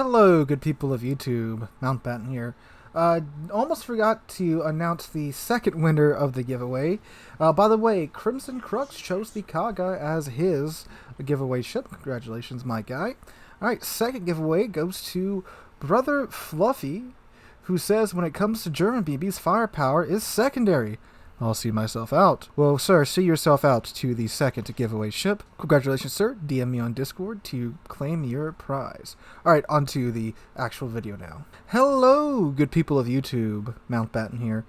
Hello, good people of YouTube. Mountbatten here. Almost forgot to announce the second winner of the giveaway. By the way, Crimson Crux chose the Kaga as his giveaway ship. Congratulations, my guy. Alright, second giveaway goes to Brother Fluffy, who says when it comes to German BBs, firepower is secondary. I'll see myself out. Well, sir, see yourself out to the second giveaway ship. Congratulations, sir. DM me on Discord to claim your prize. Alright, on to the actual video now. Hello, good people of YouTube. Mountbatten here.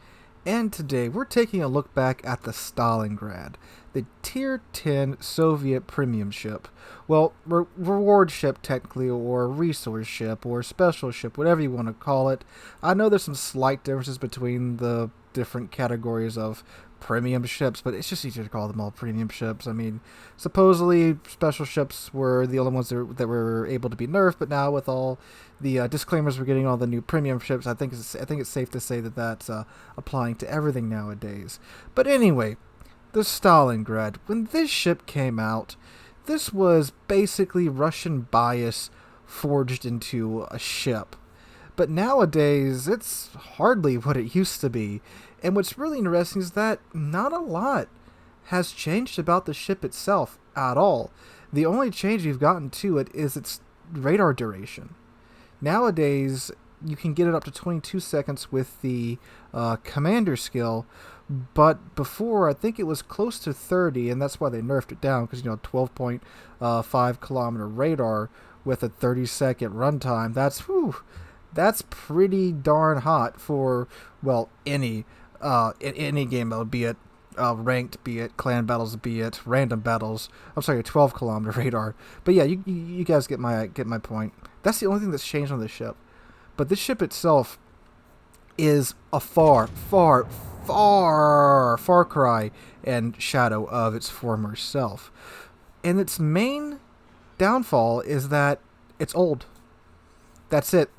And today, we're taking a look back at the Stalingrad, the Tier 10 Soviet premium ship. Well, reward ship technically, or resource ship, or special ship, whatever you want to call it. I know there's some slight differences between the different categories of premium ships, but it's just easier to call them all premium ships. I mean, supposedly special ships were the only ones that were able to be nerfed, but now with all the disclaimers we're getting, all the new premium ships, I think it's safe to say that that's applying to everything nowadays. But anyway, the Stalingrad, when this ship came out, this was basically Russian bias forged into a ship. But nowadays, it's hardly what it used to be. And what's really interesting is that not a lot has changed about the ship itself at all. The only change we've gotten to it is its radar duration. Nowadays, you can get it up to 22 seconds with the commander skill, but before, I think it was close to 30, and that's why they nerfed it down, because, 12.5 kilometer radar with a 30-second runtime, that's pretty darn hot for, well, any game mode, be it ranked, be it clan battles, be it random battles. I'm sorry, a 12 kilometer radar. But yeah, you guys get my point. That's the only thing that's changed on this ship. But this ship itself is a far cry and shadow of its former self. And its main downfall is that it's old. That's it.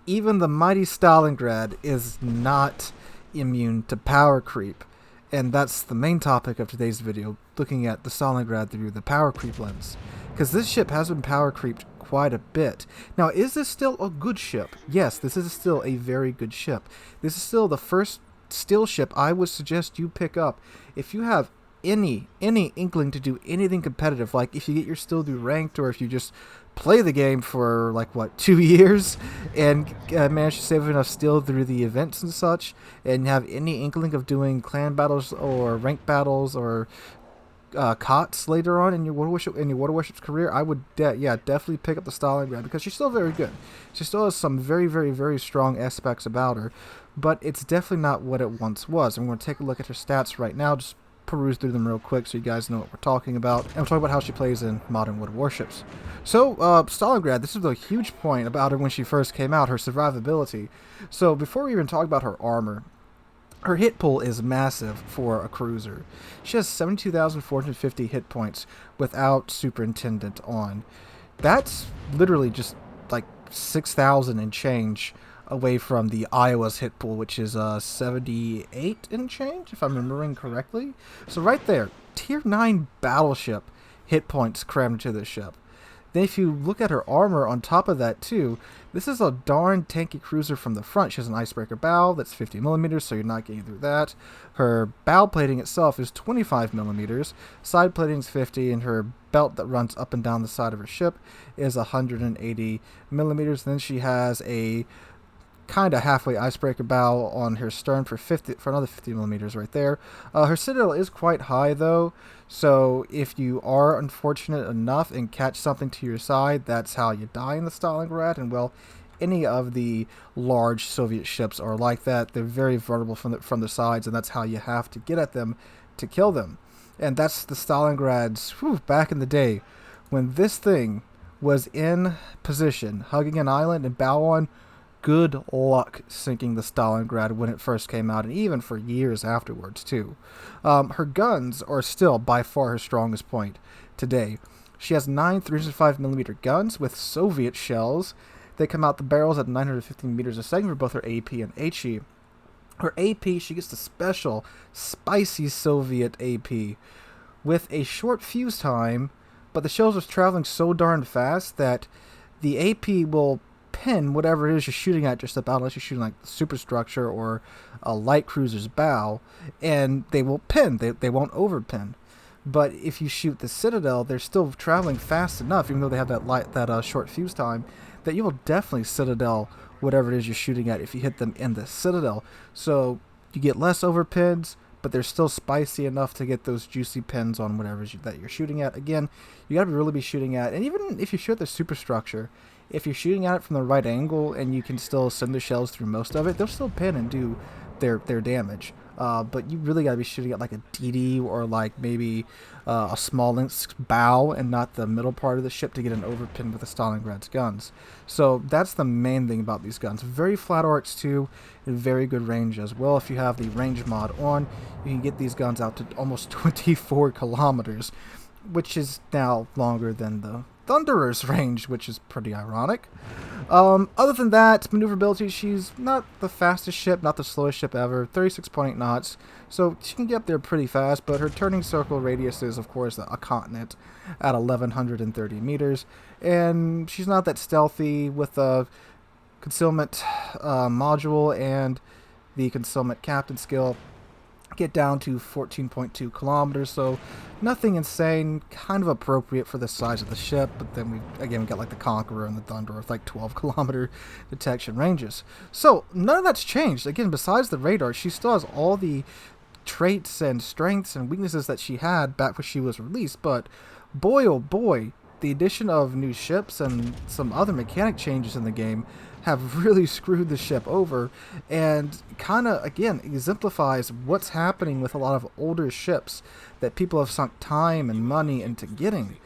Even the mighty Stalingrad is not immune to power creep. And that's the main topic of today's video, looking at the Stalingrad through the power creep lens. Because this ship has been power creeped quite a bit. Now, is this still a good ship? Yes, this is still a very good ship. This is still the first steel ship I would suggest you pick up if you have any inkling to do anything competitive, like if you get your steel through ranked, or if you just play the game for 2 years and manage to save enough steel through the events and such, and have any inkling of doing clan battles or ranked battles or COTS later on in your Water Warships career, I would definitely pick up the Stalingrad, because she's still very good. She still has some very strong aspects about her, but it's definitely not what it once was. I'm going to take a look at her stats right now, just peruse through them real quick so you guys know what we're talking about. And we're talking about how she plays in modern Water Warships. So, Stalingrad, this is the huge point about her when she first came out, her survivability. So, before we even talk about her armor, her hit pool is massive for a cruiser. She has 72,450 hit points without Superintendent on. That's literally just like 6,000 and change away from the Iowa's hit pool, which is 78 and change, if I'm remembering correctly. So right there, Tier 9 battleship hit points crammed into this ship. Then if you look at her armor on top of that too, this is a darn tanky cruiser from the front. She has an icebreaker bow that's 50 millimeters, so you're not getting through that. Her bow plating itself is 25 millimeters, side plating is 50, and her belt that runs up and down the side of her ship is 180 millimeters. Then she has a kind of halfway icebreaker bow on her stern for another 50 millimeters right there. Her citadel is quite high though, so if you are unfortunate enough and catch something to your side, that's how you die in the Stalingrad. And well, any of the large Soviet ships are like that. They're very vulnerable from the sides, and that's how you have to get at them to kill them. And that's the Stalingrad's back in the day when this thing was in position, hugging an island and bow on. Good luck sinking the Stalingrad when it first came out, and even for years afterwards too. Her guns are still by far her strongest point today. She has 9 305mm guns with Soviet shells. They come out the barrels at 915 meters a second for both her AP and HE. Her AP, she gets the special spicy Soviet AP with a short fuse time, but the shells are traveling so darn fast that the AP will pin whatever it is you're shooting at just about, unless you're shooting like the superstructure or a light cruiser's bow, and they will pin. They won't overpin. But if you shoot the Citadel, they're still traveling fast enough, even though they have that short fuse time, that you will definitely Citadel whatever it is you're shooting at if you hit them in the Citadel. So you get less overpins, but they're still spicy enough to get those juicy pins on whatever that you're shooting at. Again, you got to really be shooting at, and even if you shoot the superstructure, if you're shooting at it from the right angle and you can still send the shells through most of it, they'll still pin and do their damage. But you really got to be shooting at like a DD or like maybe a small length bow and not the middle part of the ship to get an overpin with the Stalingrad's guns. So that's the main thing about these guns. Very flat arcs too, and very good range as well. If you have the range mod on, you can get these guns out to almost 24 kilometers, which is now longer than the Thunderer's range, which is pretty ironic. Other than that, maneuverability, she's not the fastest ship, not the slowest ship ever, 36.8 knots, so she can get up there pretty fast, but her turning circle radius is, of course, a continent at 1,130 meters, and she's not that stealthy with a concealment module and the concealment captain skill. Get down to 14.2 kilometers, so nothing insane, kind of appropriate for the size of the ship, but then we got like the Conqueror and the Thunderer with like 12 kilometer detection ranges. So none of that's changed. Again, besides the radar, she still has all the traits and strengths and weaknesses that she had back when she was released, but boy oh boy, the addition of new ships and some other mechanic changes in the game have really screwed the ship over, and kind of, again, exemplifies what's happening with a lot of older ships that people have sunk time and money into getting.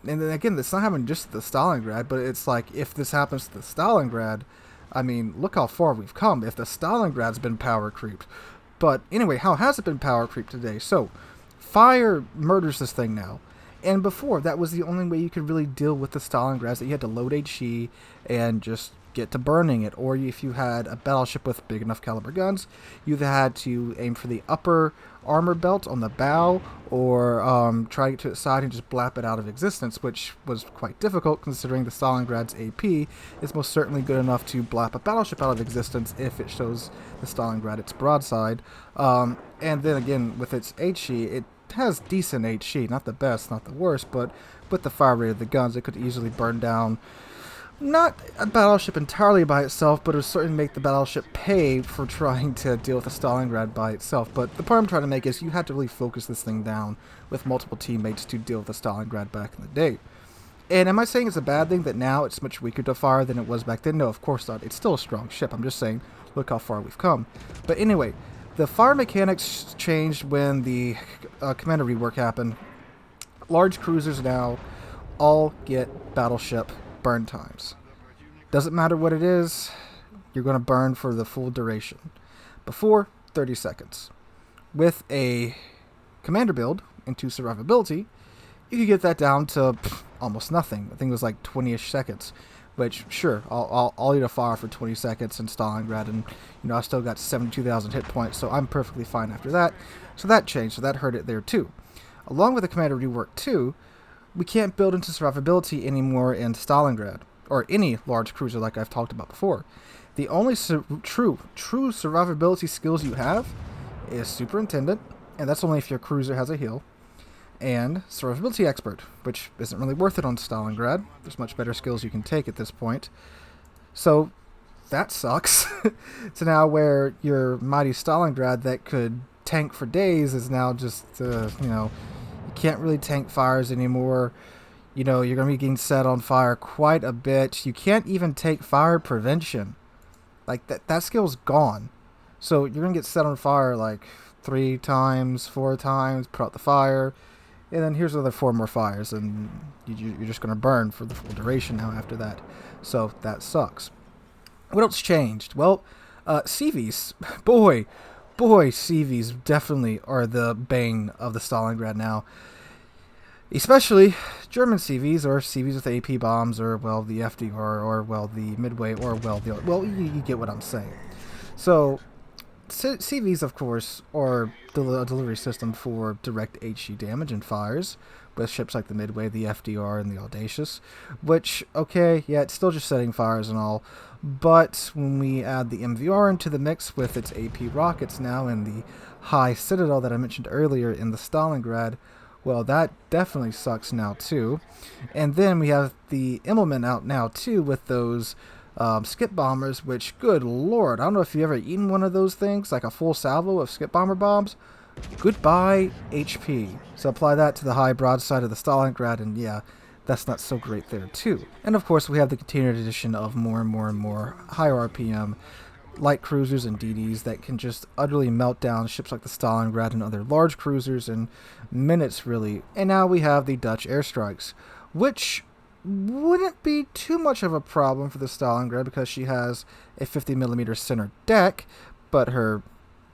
And then again, it's not happening just to the Stalingrad, but it's like, if this happens to the Stalingrad, I mean, look how far we've come if the Stalingrad's been power creeped. But anyway, how has it been power creeped today? So, fire murders this thing now. And before, that was the only way you could really deal with the Stalingrads, that you had to load HE and just get to burning it. Or if you had a battleship with big enough caliber guns, you had to aim for the upper armor belt on the bow, or try to get to its side and just blap it out of existence, which was quite difficult considering the Stalingrad's AP is most certainly good enough to blap a battleship out of existence if it shows the Stalingrad its broadside. And then again, with its HE, it has decent HE, not the best, not the worst, but with the fire rate of the guns, it could easily burn down not a battleship entirely by itself, but it would certainly make the battleship pay for trying to deal with the Stalingrad by itself. But the point I'm trying to make is you had to really focus this thing down with multiple teammates to deal with the Stalingrad back in the day. And am I saying it's a bad thing that now it's much weaker to fire than it was back then? No, of course not. It's still a strong ship. I'm just saying, look how far we've come. But anyway, the fire mechanics changed when the commander rework happened. Large cruisers now all get battleship burn times. Doesn't matter what it is, you're going to burn for the full duration. Before, 30 seconds. With a commander build into survivability, you could get that down to almost nothing. I think it was like 20-ish seconds. Which, sure, I'll eat a fire for 20 seconds in Stalingrad, and I still got 72,000 hit points, so I'm perfectly fine after that. So that changed, so that hurt it there too. Along with the commander rework too, we can't build into survivability anymore in Stalingrad, or any large cruiser like I've talked about before. The only true survivability skills you have is Superintendent, and that's only if your cruiser has a heal, and Survivability Expert, which isn't really worth it on Stalingrad. There's much better skills you can take at this point. So that sucks. So now where your mighty Stalingrad that could tank for days is now just, you can't really tank fires anymore. You're going to be getting set on fire quite a bit. You can't even take fire prevention. Like, that skill's gone. So you're going to get set on fire like 3 times, 4 times, put out the fire, and then here's another 4 more fires, and you're just going to burn for the full duration now after that. So that sucks. What else changed? Well, CVs. Boy, CVs definitely are the bane of the Stalingrad now. Especially German CVs, or CVs with AP bombs, or, well, the FDR, or, well, the Midway, or, well, you get what I'm saying. So, CVs, of course, are the delivery system for direct HE damage and fires, with ships like the Midway, the FDR, and the Audacious, which, okay, yeah, it's still just setting fires and all, but when we add the MVR into the mix with its AP rockets now and the high citadel that I mentioned earlier in the Stalingrad, well, that definitely sucks now too. And then we have the Immelman out now too with those skip bombers, which, good lord, I don't know if you've ever eaten one of those things, like a full salvo of skip bomber bombs. Goodbye HP. So apply that to the high broadside of the Stalingrad, and yeah, that's not so great there too. And of course we have the continued addition of more and more and more higher RPM light cruisers and DDs that can just utterly melt down ships like the Stalingrad and other large cruisers in minutes, really. And now we have the Dutch airstrikes, which wouldn't be too much of a problem for the Stalingrad because she has a 50mm center deck, but her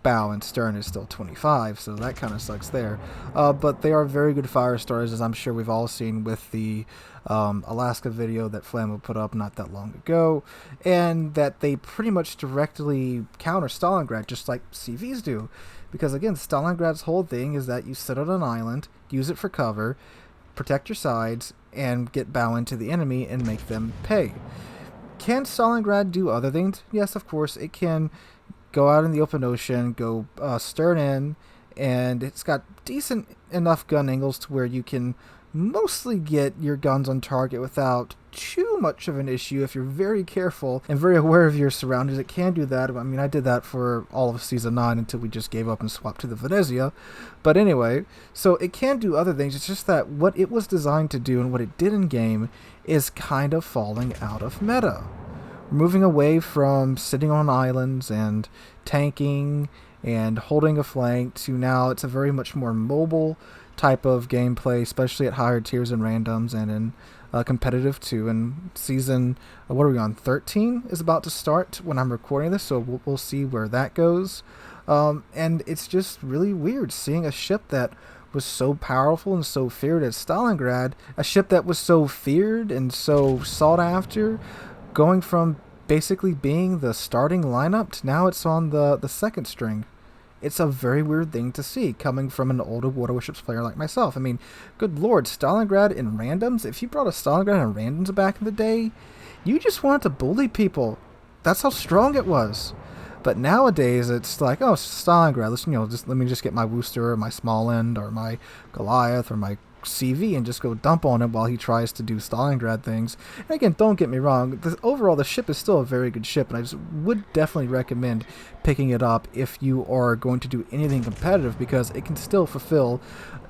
bow and stern is still 25, so that kind of sucks there. But they are very good fire starters, as I'm sure we've all seen with the Alaska video that Flammo put up not that long ago, and that they pretty much directly counter Stalingrad, just like CVs do. Because again, Stalingrad's whole thing is that you sit on an island, use it for cover, protect your sides, and get bow into the enemy and make them pay. Can Stalingrad do other things? Yes, of course, it can go out in the open ocean, go stern in, and it's got decent enough gun angles to where you can mostly get your guns on target without too much of an issue if you're very careful and very aware of your surroundings. It can do that. I mean, I did that for all of Season 9 until we just gave up and swapped to the Venezia. But anyway, so it can do other things. It's just that what it was designed to do and what it did in game is kind of falling out of meta. Moving away from sitting on islands and tanking and holding a flank to now it's a very much more mobile type of gameplay, especially at higher tiers and randoms and in competitive too. And season, what are we on, 13 is about to start when I'm recording this, so we'll see where that goes. And it's just really weird seeing a ship that was so powerful and so feared at Stalingrad, a ship that was so feared and so sought after, going from basically being the starting lineup to now it's on the second string. It's a very weird thing to see coming from an older Warships player like myself. I mean, good lord, Stalingrad in randoms? If you brought a Stalingrad in randoms back in the day, you just wanted to bully people. That's how strong it was. But nowadays, it's like, oh, Stalingrad, let me just get my Worcester or my Smallend or my Goliath or my CV and just go dump on him while he tries to do Stalingrad things. And again, don't get me wrong, overall the ship is still a very good ship, and I just would definitely recommend picking it up if you are going to do anything competitive, because it can still fulfill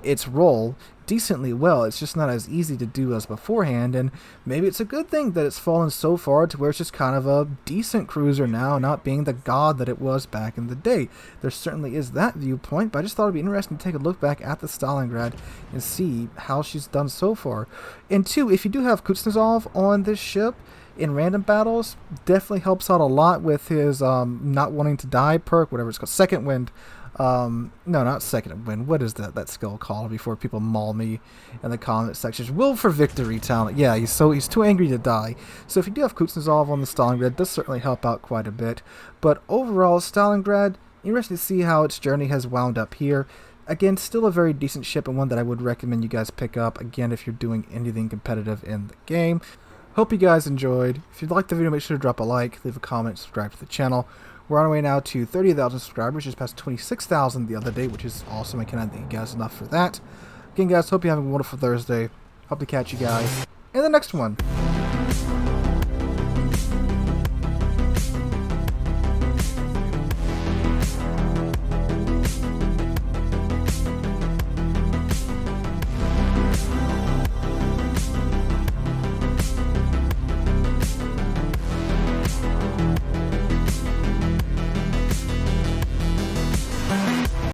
its role decently well. It's just not as easy to do as beforehand, and maybe it's a good thing that it's fallen so far to where it's just kind of a decent cruiser now, not being the god that it was back in the day. There certainly is that viewpoint, but I just thought it'd be interesting to take a look back at the Stalingrad and see how she's done so far. And two, if you do have Kuznetsov on this ship in random battles, definitely helps out a lot with his not wanting to die perk, whatever it's called, second wind. No, not second wind. What is that skill called before people maul me in the comment sections? Will for victory talent. Yeah, he's too angry to die. So if you do have Kuznetsov on the Stalingrad, it does certainly help out quite a bit. But overall, Stalingrad, interesting to see how its journey has wound up here. Again, still a very decent ship and one that I would recommend you guys pick up, again, if you're doing anything competitive in the game. Hope you guys enjoyed. If you liked the video, make sure to drop a like, leave a comment, subscribe to the channel. We're on our way now to 30,000 subscribers, just past 26,000 the other day, which is awesome. I cannot thank you guys enough for that. Again, guys, hope you're having a wonderful Thursday. Hope to catch you guys in the next one.